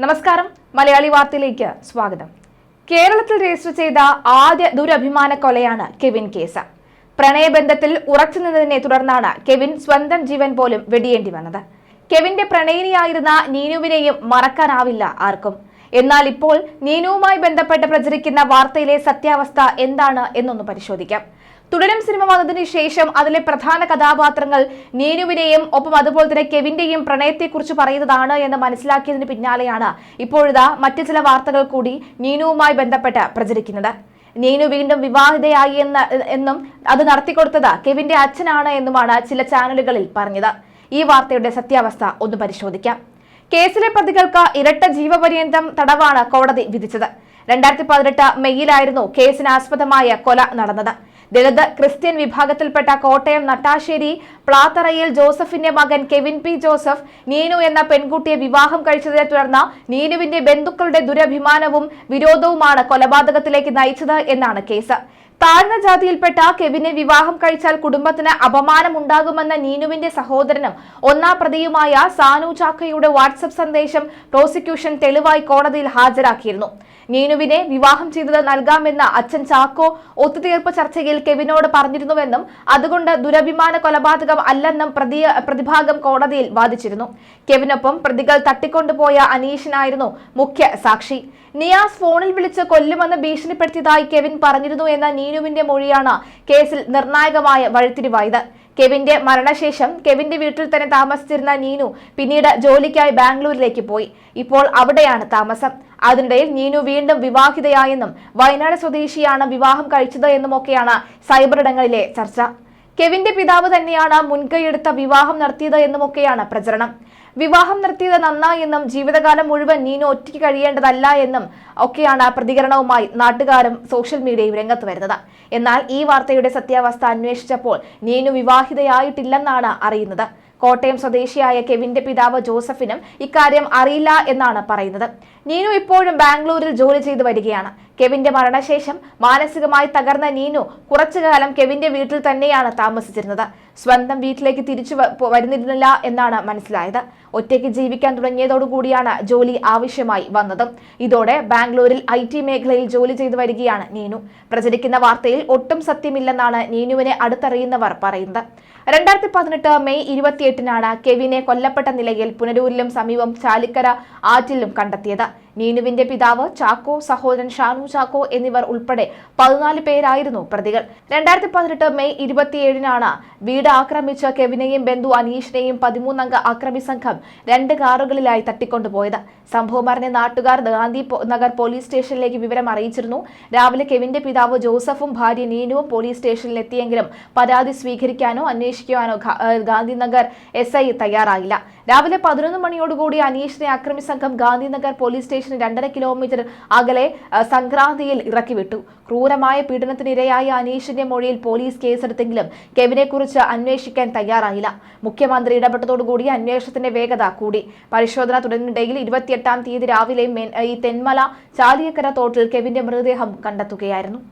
നമസ്കാരം, മലയാളി വാർത്തയിലേക്ക് സ്വാഗതം. കേരളത്തിൽ രജിസ്റ്റർ ചെയ്ത ആദ്യ ദുരഭിമാന കൊലയാണ് കെവിൻ കേസ്. പ്രണയബന്ധത്തിൽ ഉറച്ചു നിന്നതിനെ തുടർന്നാണ് കെവിൻ സ്വന്തം ജീവൻ പോലും വെടിയേണ്ടി വന്നത്. കെവിന്റെ പ്രണയിനിയായിരുന്ന നീനുവിനെയും മറക്കാനാവില്ല ആർക്കും. എന്നാൽ ഇപ്പോൾ നീനുവുമായി ബന്ധപ്പെട്ട് പ്രചരിക്കുന്ന വാർത്തയിലെ സത്യാവസ്ഥ എന്താണ് എന്നൊന്ന് പരിശോധിക്കാം. തുടരും സിനിമ വന്നതിന് ശേഷം അതിലെ പ്രധാന കഥാപാത്രങ്ങൾ നീനുവിനെയും ഒപ്പം അതുപോലെ തന്നെ കെവിന്റെയും പ്രണയത്തെക്കുറിച്ച് പറയുന്നതാണ് എന്ന് മനസ്സിലാക്കിയതിന് പിന്നാലെയാണ് ഇപ്പോഴിതാ മറ്റു ചില വാർത്തകൾ കൂടി നീനുവുമായി ബന്ധപ്പെട്ട് പ്രചരിക്കുന്നത്. നീനു വീണ്ടും വിവാഹിതയായി എന്നും അത് നടത്തിക്കൊടുത്തത് കെവിന്റെ അച്ഛനാണ് എന്നുമാണ് ചില ചാനലുകളിൽ പറഞ്ഞത്. ഈ വാർത്തയുടെ സത്യാവസ്ഥ ഒന്ന് പരിശോധിക്കാം. കേസിലെ പ്രതികൾക്ക് ഇരട്ട ജീവപര്യന്തം തടവാണ് കോടതി വിധിച്ചത്. 2018 മെയ്യിലായിരുന്നു കേസിനാസ്പദമായ കൊല നടന്നത്. ദളിത് ക്രിസ്ത്യൻ വിഭാഗത്തിൽപ്പെട്ട കോട്ടയം നട്ടാശ്ശേരി പ്ലാത്തറയിൽ ജോസഫിന്റെ മകൻ കെവിൻ പി ജോസഫ് നീനു എന്ന പെൺകുട്ടിയെ വിവാഹം കഴിച്ചതിനെ തുടർന്ന് നീനുവിന്റെ ബന്ധുക്കളുടെ ദുരഭിമാനവും വിരോധവുമാണ് കൊലപാതകത്തിലേക്ക് നയിച്ചത് എന്നാണ് കേസ്. താഴ്ന്ന ജാതിയിൽപ്പെട്ട കെവിനെ വിവാഹം കഴിച്ചാൽ കുടുംബത്തിന് അപമാനമുണ്ടാകുമെന്ന നീനുവിന്റെ സഹോദരനും ഒന്നാം പ്രതിയുമായ സാനു ചാക്കോയുടെ വാട്സ്ആപ്പ് സന്ദേശം പ്രോസിക്യൂഷൻ തെളിവായി കോടതിയിൽ ഹാജരാക്കിയിരുന്നു. നീനുവിനെ വിവാഹം ചെയ്തത് നൽകാമെന്ന് അച്ഛൻ ചാക്കോ ഒത്തുതീർപ്പ് ചർച്ചയിൽ കെവിനോട് പറഞ്ഞിരുന്നുവെന്നും അതുകൊണ്ട് ദുരഭിമാന കൊലപാതകം അല്ലെന്നും പ്രതിഭാഗം കോടതിയിൽ വാദിച്ചിരുന്നു. കെവിനൊപ്പം പ്രതികൾ തട്ടിക്കൊണ്ടുപോയ അനീഷിനായിരുന്നു മുഖ്യ സാക്ഷി. നിയാസ് ഫോണിൽ വിളിച്ച് കൊല്ലുമെന്ന് ഭീഷണിപ്പെടുത്തിയതായി കെവിൻ പറഞ്ഞിരുന്നു എന്ന നീനുവിന്റെ മൊഴിയാണ് കേസിൽ നിർണായകമായ വഴിത്തിരിവായത്. കെവിന്റെ മരണശേഷം കെവിന്റെ വീട്ടിൽ തന്നെ താമസിച്ചിരുന്ന നീനു പിന്നീട് ജോലിക്കായി ബാംഗ്ലൂരിലേക്ക് പോയി. ഇപ്പോൾ അവിടെയാണ് താമസം. അതിനിടയിൽ നീനു വീണ്ടും വിവാഹിതയായെന്നും വയനാട് സ്വദേശിയാണ് വിവാഹം കഴിച്ചത് എന്നുമൊക്കെയാണ് സൈബർ ഇടങ്ങളിലെ ചർച്ച. കെവിന്റെ പിതാവ് തന്നെയാണ് മുൻകൈയെടുത്ത വിവാഹം നടത്തിയത് എന്നുമൊക്കെയാണ് പ്രചരണം. വിവാഹം നടത്തിയത് നന്നായെന്നും ജീവിതകാലം മുഴുവൻ നീനു ഒറ്റയ്ക്ക് കഴിയേണ്ടതല്ല എന്നും ഒക്കെയാണ് പ്രതികരണവുമായി നാട്ടുകാരും സോഷ്യൽ മീഡിയയും രംഗത്ത് വരുന്നത്. എന്നാൽ ഈ വാർത്തയുടെ സത്യാവസ്ഥ അന്വേഷിച്ചപ്പോൾ നീനു വിവാഹിതയായിട്ടില്ലെന്നാണ് അറിയുന്നത്. കോട്ടയം സ്വദേശിയായ കെവിന്റെ പിതാവ് ജോസഫിനും ഇക്കാര്യം അറിയില്ല എന്നാണ് പറയുന്നത്. നീനു ഇപ്പോഴും ബാംഗ്ലൂരിൽ ജോലി ചെയ്തു വരികയാണ്. കെവിന്റെ മരണശേഷം മാനസികമായി തകർന്ന നീനു കുറച്ചുകാലം കെവിന്റെ വീട്ടിൽ തന്നെയാണ് താമസിച്ചിരുന്നത്. സ്വന്തം വീട്ടിലേക്ക് തിരിച്ചു വരുന്നിരുന്നില്ല എന്നാണ് മനസ്സിലായത്. ഒറ്റയ്ക്ക് ജീവിക്കാൻ തുടങ്ങിയതോടുകൂടിയാണ് ജോലി ആവശ്യമായി വന്നതും. ഇതോടെ ബാംഗ്ലൂരിൽ IT മേഖലയിൽ ജോലി ചെയ്തു വരികയാണ് നീനു. പ്രചരിക്കുന്ന വാർത്തയിൽ ഒട്ടും സത്യമില്ലെന്നാണ് നീനുവിനെ അടുത്തറിയുന്നവർ പറയുന്നത്. 2018 മെയ് 28-നാണ് കെവിനെ കൊല്ലപ്പെട്ട നിലയിൽ പുനലൂരിലും സമീപം ചാലിക്കര ആറ്റിലും കണ്ടെത്തിയത്. നീനുവിന്റെ പിതാവ് ചാക്കോ, സഹോദരൻ ഷാനു ചാക്കോ എന്നിവർ ഉൾപ്പെടെ 14 പേരായിരുന്നു പ്രതികൾ. 2018 മെയ് 27-നാണ് വീട് ആക്രമിച്ച കെവിനെയും ബന്ധു അനീഷിനെയും 13-അംഗ അക്രമി സംഘം 2 കാറുകളിലായി തട്ടിക്കൊണ്ടുപോയത്. സംഭവം അറിഞ്ഞ നാട്ടുകാർ ഗാന്ധി നഗർ പോലീസ് സ്റ്റേഷനിലേക്ക് വിവരം അറിയിച്ചിരുന്നു. രാവിലെ കെവിന്റെ പിതാവ് ജോസഫും ഭാര്യ നീനുവും പോലീസ് സ്റ്റേഷനിൽ എത്തിയെങ്കിലും പരാതി സ്വീകരിക്കാനോ അന്വേഷിക്കാനോ ഗാന്ധിനഗർ SI തയ്യാറായില്ല. രാവിലെ 11 മണിയോടുകൂടി അനീഷിനെ അക്രമി സംഘം ഗാന്ധിനഗർ പോലീസ് സ്റ്റേഷന് 2.5 കിലോമീറ്റർ അകലെ സംക്രാന്തിയിൽ ഇറക്കിവിട്ടു. ക്രൂരമായ പീഡനത്തിനിരയായ അനീഷിന്റെ മൊഴിയിൽ പോലീസ് കേസെടുത്തെങ്കിലും കെവിനെ കുറിച്ച് അന്വേഷിക്കാൻ തയ്യാറായില്ല. മുഖ്യമന്ത്രി ഇടപെട്ടതോടുകൂടി അന്വേഷണത്തിന്റെ വേഗത കൂടി. പരിശോധന തുടരുന്നിടയിൽ 28-ാം തീയതി രാവിലെ തെന്മല ചാലിയക്കര തോട്ടിൽ കെവിന്റെ മൃതദേഹം കണ്ടെത്തുകയായിരുന്നു.